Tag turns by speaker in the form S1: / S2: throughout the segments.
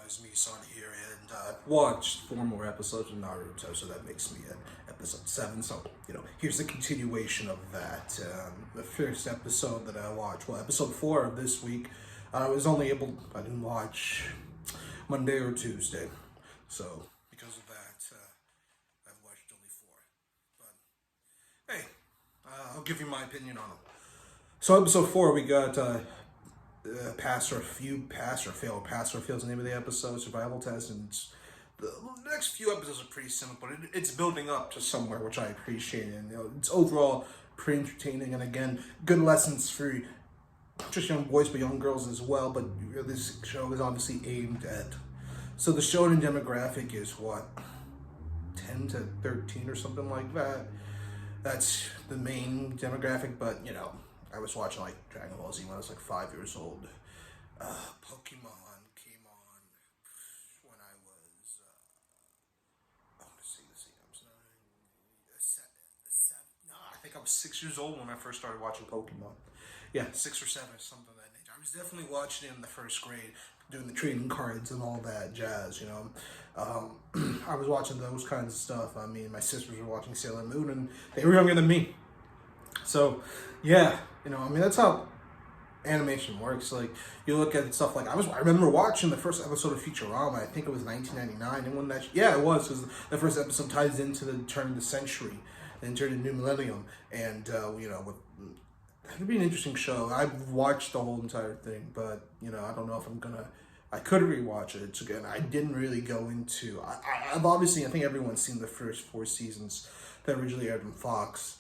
S1: guys, Misan here, and I've watched 4 more episodes of Naruto, so that makes me at episode 7. So, here's the continuation of that. The first episode that I watched, well, episode 4 of this week, I didn't watch Monday or Tuesday. So, because of that, I've watched only 4. But, hey, I'll give you my opinion on them. So, episode 4, we got pass or fail. Pass or fail is the name of the episode, survival test, and the next few episodes are pretty simple, but it's building up to somewhere, which I appreciate, and it's overall pretty entertaining, and again, good lessons for not just young boys but young girls as well. But this show is obviously aimed at, so the shonen demographic is what, 10 to 13 or something like that. That's the main demographic, but I was watching like Dragon Ball Z when I was like 5 years old. Pokemon came on when I was, I think I was 6 years old when I first started watching Pokemon. Yeah, 6 or 7, something of that nature. I was definitely watching it in the first grade, doing the trading cards and all that jazz, I was watching those kinds of stuff. I mean, my sisters were watching Sailor Moon, and they were younger than me. So, yeah, that's how animation works. Like, you look at stuff like, I remember watching the first episode of Futurama. I think it was 1999, and when it was, because the first episode ties into the turn of the century, and turn of the new millennium, and it'd be an interesting show. I've watched the whole entire thing, but I don't know if I could rewatch it. It's, again, I didn't really go into. I've obviously, I think everyone's seen the first 4 seasons that originally aired on Fox.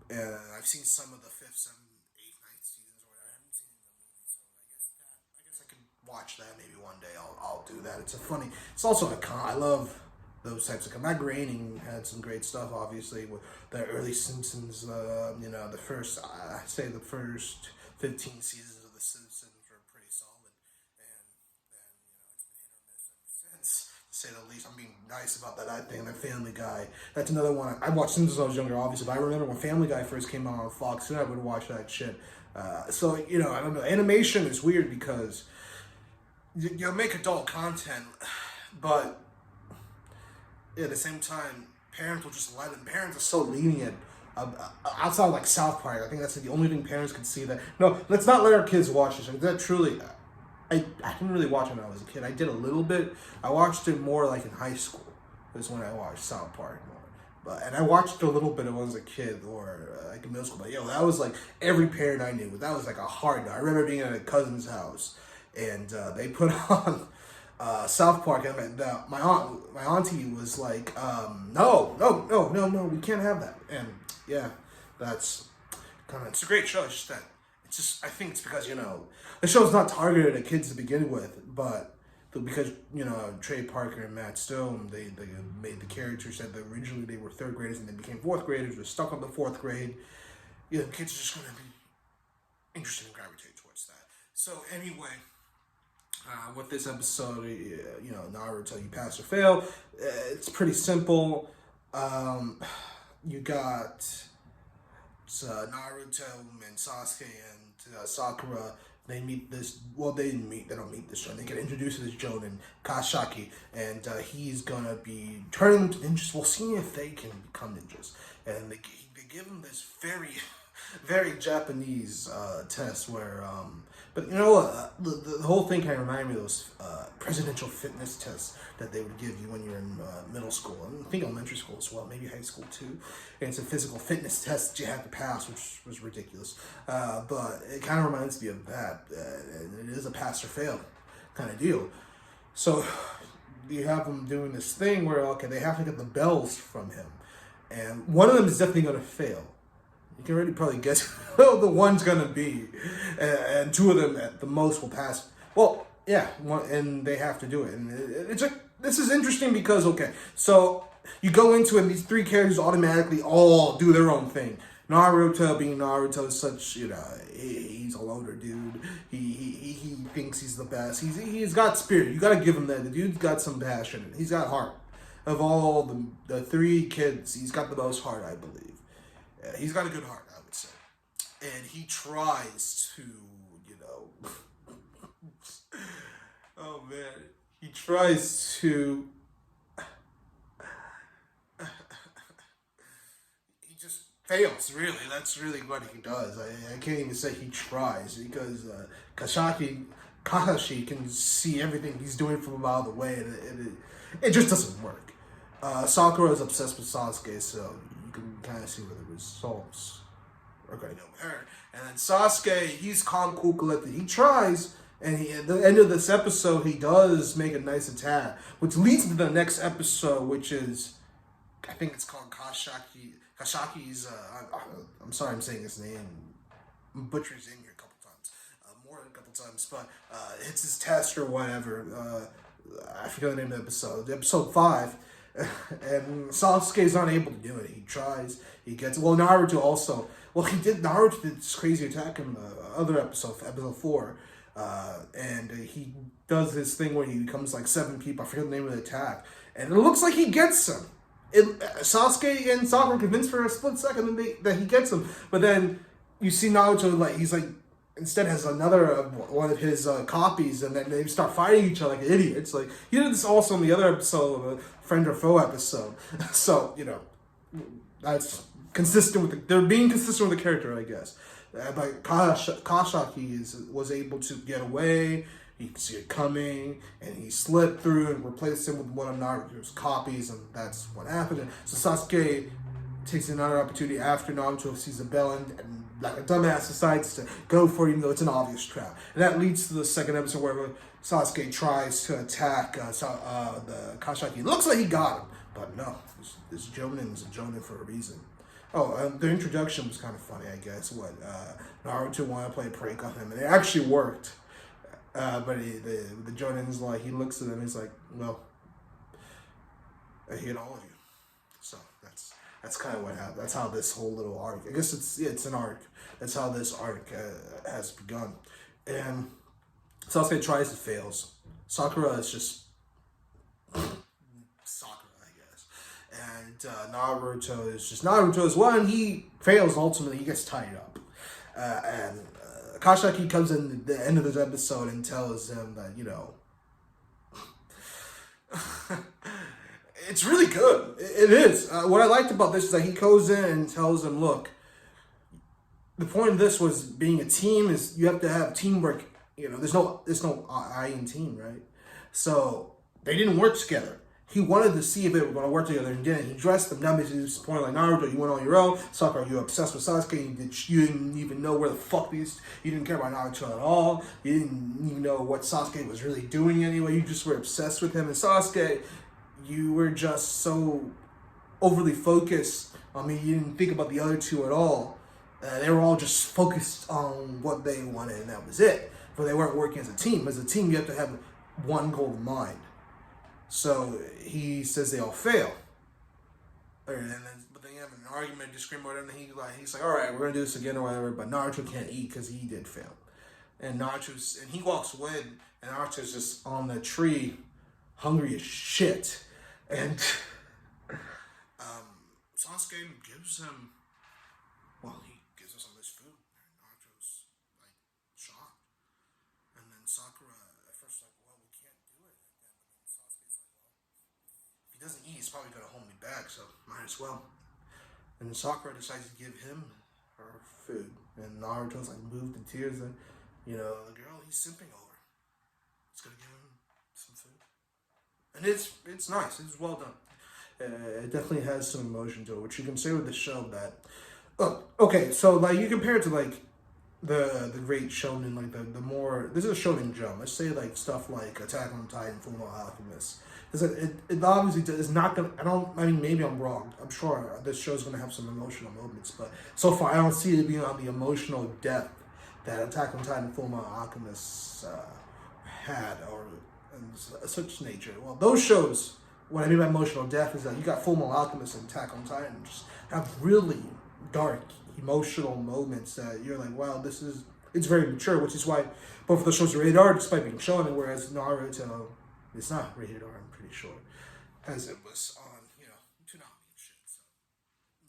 S1: I've seen some of the 5th, 7th, 8th, 9th seasons, or whatever. I haven't seen the movie, so I guess I could watch that maybe one day. I'll do that. It's also I love those types of. Matt Groening had some great stuff, obviously, with the early Simpsons. The first, I'd say the first 15 seasons of The Simpsons were pretty solid, and then it's been hit or miss ever since, to say the least. I'm being nice about that. I think that Family Guy. That's another one. I watched Simpsons when I was younger, obviously, but I remember when Family Guy first came out on Fox, and I would watch that shit. So I don't know. Animation is weird because you make adult content, but at the same time, parents will just let it. Parents are so lenient. Outside of like South Park, I think that's the only thing parents can see that. No, let's not let our kids watch this. That truly, I didn't really watch it when I was a kid. I did a little bit. I watched it more like in high school. Is when I watched South Park more. And I watched a little bit when I was a kid, or like in middle school. But that was like every parent I knew. That was like a hard. I remember being at a cousin's house, and they put on South Park, and my auntie was like, no, we can't have that. And yeah, that's it's a great show. I think it's because the show's not targeted at kids to begin with, but because Trey Parker and Matt Stone, they made the characters that originally they were 3rd graders and they became 4th graders. They're stuck on the 4th grade. Kids are just going to be interested and gravitate towards that. So anyway, with this episode, Naruto, you pass or fail. It's pretty simple. You got Naruto and Sasuke and Sakura. They meet this. Well, they don't meet this Jonin. They get introduced to this Jonin, Kashaki, and he's gonna be turning them to ninjas. We'll see if they can become ninjas. And they give him this very, very Japanese test where. But the whole thing kind of reminded me of those presidential fitness tests that they would give you when you're in middle school, and I think elementary school as well, maybe high school too. And it's a physical fitness test that you have to pass, which was ridiculous. But it kind of reminds me of that. And it is a pass or fail kind of deal. So you have them doing this thing where, they have to get the bells from him. And one of them is definitely going to fail. You can already probably guess who the one's going to be. And 2 of them at the most will pass. Well, yeah, and they have to do it. And this is interesting because, so you go into it, and these 3 characters automatically all do their own thing. Naruto, being Naruto, is such, he's a loner dude. He thinks he's the best. He's got spirit. You got to give him that. The dude's got some passion. He's got heart. Of all the 3 kids, he's got the most heart, I believe. He's got a good heart, I would say. And he tries to, oh man, he tries to. He just fails. Really, that's really what he does. I can't even say he tries because Kakashi can see everything he's doing from a mile away, and it just doesn't work. Sakura is obsessed with Sasuke, so you can kind of see where the results are going to go with her. And then Sasuke, he's calm, cool, collected. He tries, and at the end of this episode, he does make a nice attack, which leads to the next episode, which is, I think it's called Kashaki's. I'm sorry, I'm saying his name. I'm butchering his name here a couple times, more than a couple times, but it's his test or whatever. I forget the name of the episode. Episode 5. And Sasuke's not able to do it. He tries. He gets. Well, Naruto also. Well, Naruto did this crazy attack in the other episode, episode 4. And he does this thing where he becomes like 7 people. I forget the name of the attack. And it looks like he gets him. Sasuke and Sakura convinced for a split second that he gets him. But then you see Naruto, like, he's like, instead has another one of his copies, and then they start fighting each other like idiots. Like, he did this also in the other episode of a friend or foe episode. So, that's consistent with they're being consistent with the character, I guess. But Kashaki was able to get away. He could see it coming, and he slipped through and replaced him with one of Naruto's copies, and that's what happened. So Sasuke takes another opportunity after Naruto sees the bell, and like a dumbass decides to go for it, even though it's an obvious trap. And that leads to the second episode where Sasuke tries to attack the Kashaki. It looks like he got him, but no, this Jonin is a Jonin for a reason. Oh, the introduction was kind of funny, I guess. Naruto wanted to play a prank on him, and it actually worked. But the Jonin's like, he looks at him, he's like, well, I hate all of you. So that's kind of what happened. That's how this whole little arc, I guess it's an arc. That's how this arc has begun. And Sasuke tries and fails. Sakura is just Sakura, I guess. And Naruto is just Naruto as well, and he fails ultimately. He gets tied up. And Kashaki comes in at the end of this episode and tells him that, it's really good. It is. What I liked about this is that he goes in and tells him, look, the point of this was being a team is you have to have teamwork. There's no I in team, right? So they didn't work together. He wanted to see if they were going to work together, and didn't. He dressed them down because he was pointing like, Naruto, you went on your own. Sakura, you're obsessed with Sasuke. You didn't even know where the fuck you didn't care about Naruto at all. You didn't even know what Sasuke was really doing anyway. You just were obsessed with him. And Sasuke, you were just so overly focused. I mean, you didn't think about the other two at all. They were all just focused on what they wanted, and that was it. But they weren't working as a team. As a team, you have to have one goal in mind. So he says they all fail. But then you have an argument, disagreement, and he's like, all right, we're gonna do this again or whatever. But Naruto can't eat because he did fail, and he walks away, and Naruto's just on the tree, hungry as shit, and Sasuke gives him, he gives him some of his food, and Naruto's like shocked, and then Sakura at first like, well, we can't do it like that, but then Sasuke's like, well, if he doesn't eat, he's probably gonna hold me back, so might as well. And then Sakura decides to give him her food, and Naruto's like moved to tears, and the girl he's simping over, he's gonna give him some food, and it's nice, it's well done. It definitely has some emotion to it, which you can say with the show that. Oh, okay, so like you compare it to like the great shonen, like the more, this is a shonen jump. Let's say like stuff like Attack on Titan, Fullmetal Alchemist. It obviously is not gonna. I mean, maybe I'm wrong. I'm sure this show's gonna have some emotional moments, but so far I don't see it being on the emotional depth that Attack on Titan, Fullmetal Alchemist had, or such nature. Well, those shows. What I mean by emotional depth is that you got Fullmetal Alchemist and Attack on Titan just have really dark emotional moments that you're like, wow, it's very mature, which is why both of the shows are rated R despite being shonen, whereas Naruto is not rated R, I'm pretty sure, as it was on, Toonami and shit, so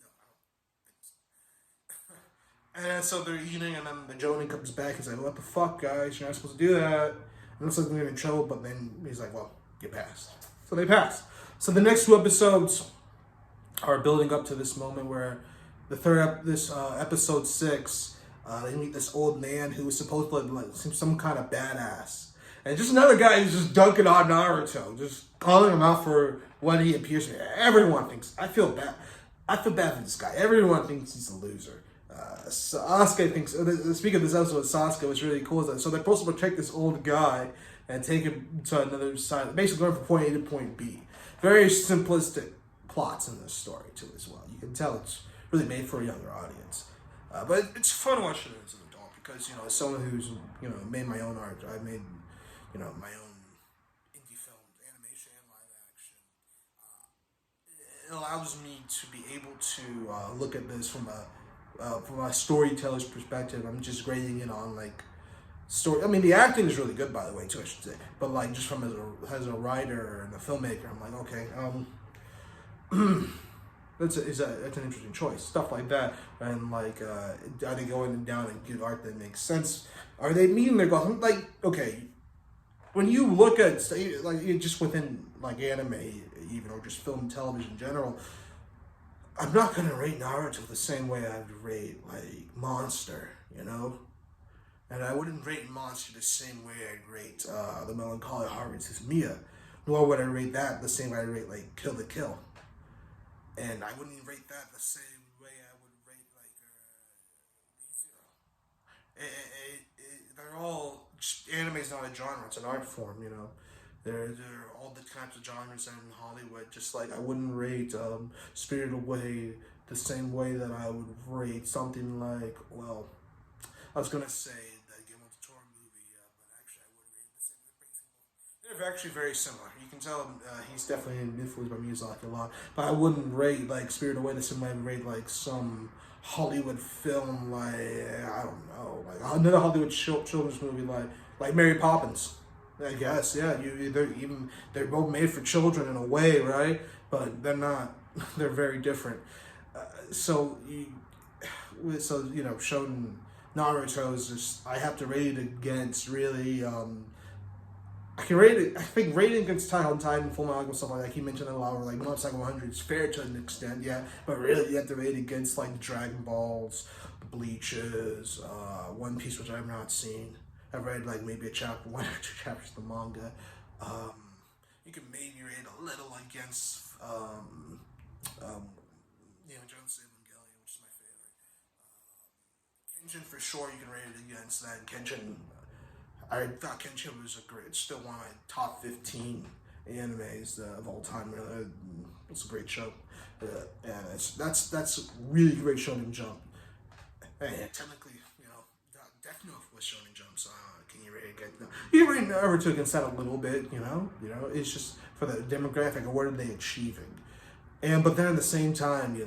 S1: no, I don't think so. And so they're eating, and then the Jonin comes back and is like, what the fuck, guys, you're not supposed to do that. And it looks like they're in trouble, but then he's like, well, get past. So they passed. So the next two episodes are building up to this moment where episode 6, they meet this old man who was supposed to be like some kind of badass. And just another guy who's just dunking on Naruto, just calling him out for what he appears to be. Everyone thinks, I feel bad for this guy. Everyone thinks he's a loser. Sasuke thinks, speaking of this episode with Sasuke, what's really cool is that, so they're supposed to protect this old guy and take him to another side, basically going from point A to point B. Very simplistic plots in this story, too, as well. You can tell it's really made for a younger audience. But it's fun watching it as an adult because, as someone who's, made my own art, I made, my own indie films, animation and live action. It allows me to be able to look at this from a storyteller's perspective. I'm just grading it on, story. I mean, the acting is really good, by the way, too, I should say. But, just from as a writer and a filmmaker, I'm like, okay, that's an interesting choice. Stuff like that. And are they going down and good art that makes sense? Are they meeting their goals? Okay, when you look at just within anime, even, or just film, television in general, I'm not gonna rate Naruto the same way I'd rate Monster, and I wouldn't rate Monster the same way I'd rate The Melancholy Heart of Suzumiya, nor would I rate that the same way I'd rate Kill the Kill. And I wouldn't even rate that the same way I would rate Re:Zero. They're all anime's not a genre; it's an art form. They're all the types of genres in Hollywood. Just like I wouldn't rate Spirited Away the same way that I would rate something like I was gonna say that Game of the Toro movie, but actually I wouldn't rate it the same way. They're actually very similar. You can tell he's definitely influenced by Miyazaki a lot, but I wouldn't rate Spirited Away the same way I would rate some Hollywood film I don't know, another Hollywood children's movie like Mary Poppins. I guess, yeah. They're both made for children in a way, right? But they're not. They're very different. Shonen Naruto is just, I have to rate it against really. I can rate it. I think rating against Attack on Titan, Full Metal Alchemist, stuff like that. He mentioned it a lot. Mob Psycho 100 is fair to an extent, yeah. But really, you have to rate it against the Dragon Balls, the Bleaches, One Piece, which I've not seen. I've read maybe one or two chapters of the manga. You can maybe rate a little against Jones Evangelion, which is my favorite. Kenshin for sure you can rate it against that. Kenshin, I thought Kenshin was it's still one of my top 15 animes of all time. It's a great show, and that's really great Shonen Jump. And technically, Death Note was Shonen Jump, so can you rate it against? No. You can rate Naruto against that a little bit, it's just for the demographic and what are they achieving, but then at the same time,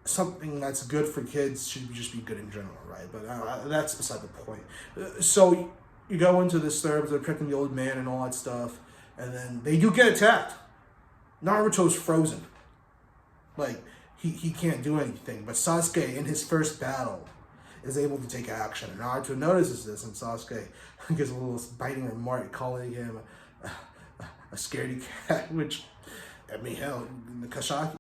S1: something that's good for kids should just be good in general, right? But that's beside the point. So you go into this they're protecting the old man and all that stuff, and then they do get attacked. Naruto's frozen, he can't do anything. But Sasuke, in his first battle, is able to take action. And Naruto notices this, and Sasuke gives a little biting remark, calling him a scaredy cat, which, hell, the Kashaki